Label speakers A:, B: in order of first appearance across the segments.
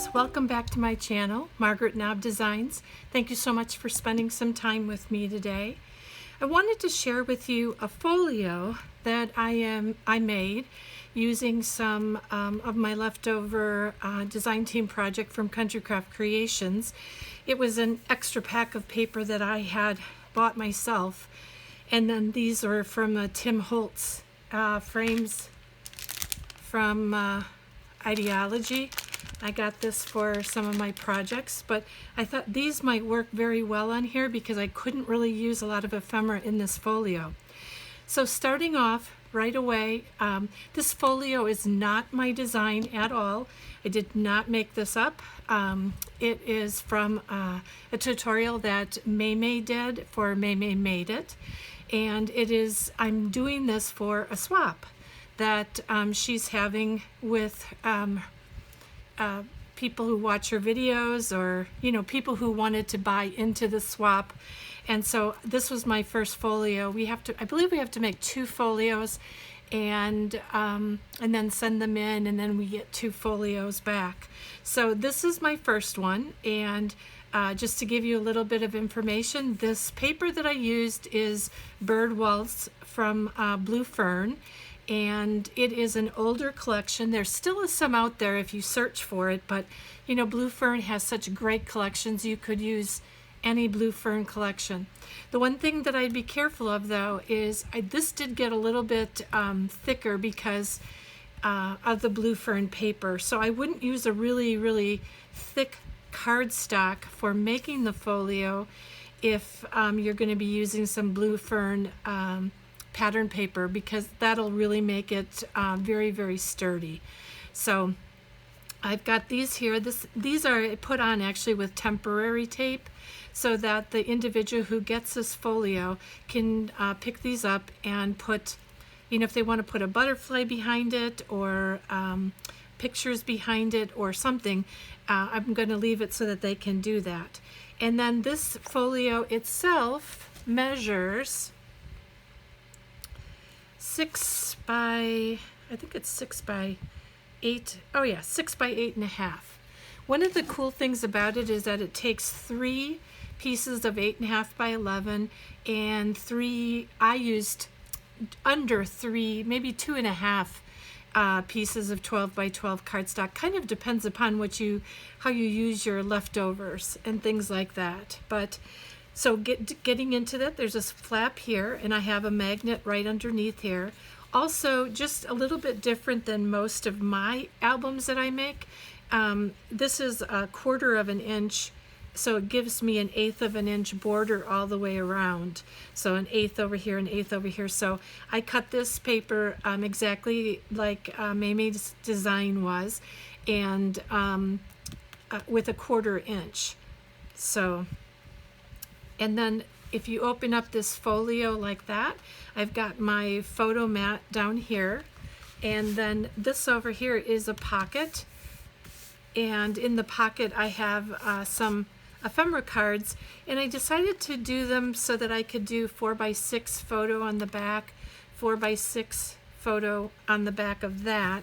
A: friends, welcome back to my channel, Margaret Knob Designs. Thank you so much for spending some time with me today. I wanted to share with you a folio that I made using some of my leftover design team project from Country Craft Creations. It was an extra pack of paper that I had bought myself, and then these are from Tim Holtz frames from Ideology. I got this for some of my projects, but I thought these might work very well on here because I couldn't really use a lot of ephemera in this folio. So starting off right away, this folio is not my design at all. I did not make this up. It is from a tutorial that MayMay did for MayMay Made It, and I'm doing this for a swap that she's having with people who watch her videos, or people who wanted to buy into the swap. And so this was my first folio. I believe we have to make 2 folios and then send them in, and then we get 2 folios back. So this is my first one, and just to give you a little bit of information, this paper that I used is Bird Waltz from Blue Fern, and it is an older collection. There still is some out there if you search for it, but Blue Fern has such great collections. You could use any Blue Fern collection. The one thing that I'd be careful of though is this did get a little bit thicker because of the Blue Fern paper, so I wouldn't use a really thick cardstock for making the folio if you're going to be using some Blue Fern pattern paper, because that'll really make it very sturdy. So I've got these here. These are put on actually with temporary tape, so that the individual who gets this folio can pick these up and put, if they want to put a butterfly behind it, or pictures behind it or something, I'm going to leave it so that they can do that. And then this folio itself measures 6 by, I think it's 6 by 8. Oh yeah, 6 by 8.5. One of the cool things about it is that it takes 3 pieces of 8.5 by 11 and 3, I used under 3, maybe 2.5 pieces of 12 by 12 cardstock. Kind of depends upon how you use your leftovers and things like that. But so getting into that, there's this flap here, and I have a magnet right underneath here. Also, just a little bit different than most of my albums that I make. This is 1/4 of an inch, so it gives me an 1/8 of an inch border all the way around. So an 1/8 over here, an 1/8 over here. So I cut this paper exactly like MayMay's design was, and with a 1/4 inch. So. And then if you open up this folio like that, I've got my photo mat down here, and then this over here is a pocket, and in the pocket I have some ephemera cards, and I decided to do them so that I could do 4 by 6 photo on the back, 4 by 6 photo on the back of that.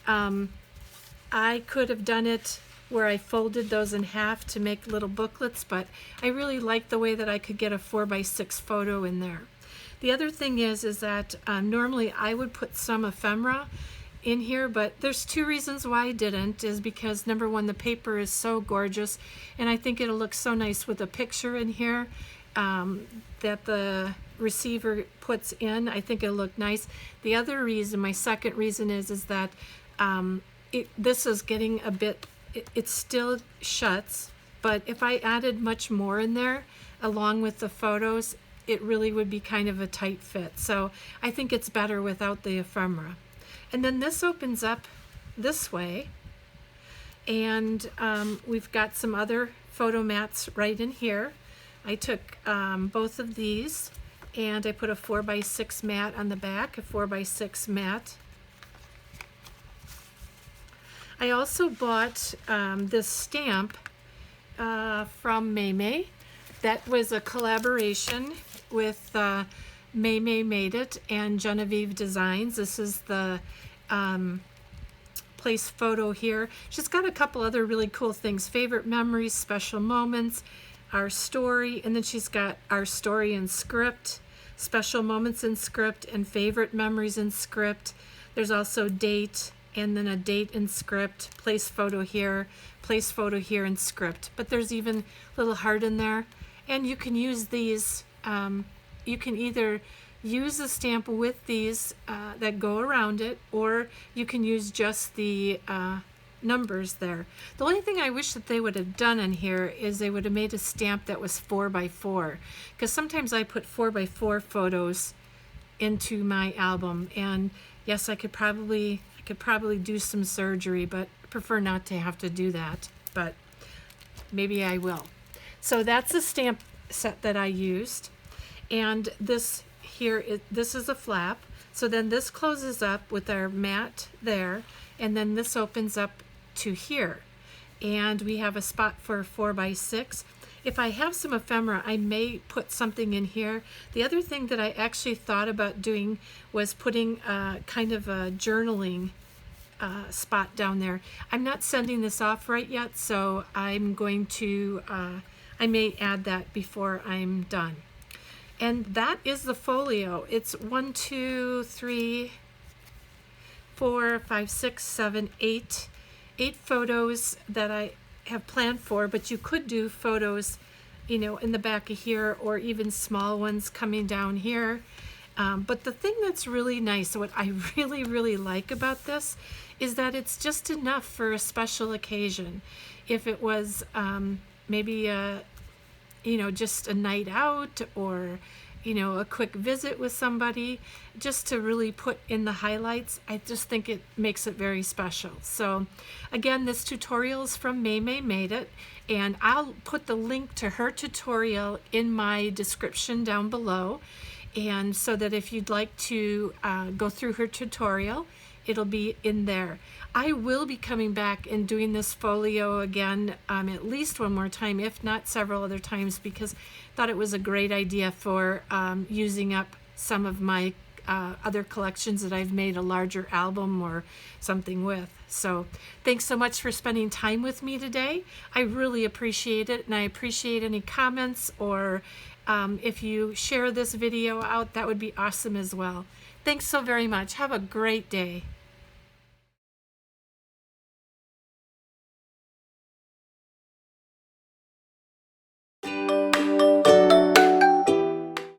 A: I could have done it where I folded those in half to make little booklets, but I really like the way that I could get a 4 by 6 photo in there. The other thing is that normally I would put some ephemera in here, but there's 2 reasons why I didn't. Is because number one, the paper is so gorgeous, and I think it'll look so nice with a picture in here that the receiver puts in. I think it'll look nice. The other reason, my second reason, is that this is getting a bit, it still shuts, but if I added much more in there along with the photos, it really would be kind of a tight fit. So I think it's better without the ephemera. And then this opens up this way, and we've got some other photo mats right in here. I took both of these, and I put a 4 by 6 mat on the back, a 4 by 6 mat. I also bought this stamp from MayMay. That was a collaboration with MayMay Made It and Genevieve Designs. This is the place photo here. She's got a couple other really cool things: favorite memories, special moments, our story, and then she's got our story in script, special moments in script, and favorite memories in script. There's also date, and then a date in script, place photo here in script. But there's even a little heart in there. And you can use these, you can either use the stamp with these that go around it, or you can use just the numbers there. The only thing I wish that they would have done in here is they would have made a stamp that was 4x4, because sometimes I put 4x4 photos into my album, and yes, I could probably do some surgery, but I prefer not to have to do that, but maybe I will. So that's the stamp set that I used, and this here this is a flap. So then this closes up with our mat there, and then this opens up to here, and we have a spot for 4x6. If I have some ephemera, I may put something in here. The other thing that I actually thought about doing was putting kind of a journaling spot down there. I'm not sending this off right yet, so I'm going to, I may add that before I'm done. And that is the folio. It's 1, 2, 3, 4, 5, 6, 7, 8 photos that I have planned for, but you could do photos, you know, in the back of here, or even small ones coming down here. But the thing that's really nice, what I really like about this, is that it's just enough for a special occasion. If it was maybe a, you know, just a night out, or you know, a quick visit with somebody, just to really put in the highlights, I just think it makes it very special. So again, this tutorial is from MayMay Made It, and I'll put the link to her tutorial in my description down below, and so that if you'd like to go through her tutorial, it'll be in there. I will be coming back and doing this folio again at least one more time, if not several other times, because I thought it was a great idea for using up some of my other collections that I've made a larger album or something with. So thanks so much for spending time with me today. I really appreciate it, and I appreciate any comments, or if you share this video out, that would be awesome as well. Thanks so very much. Have a great day.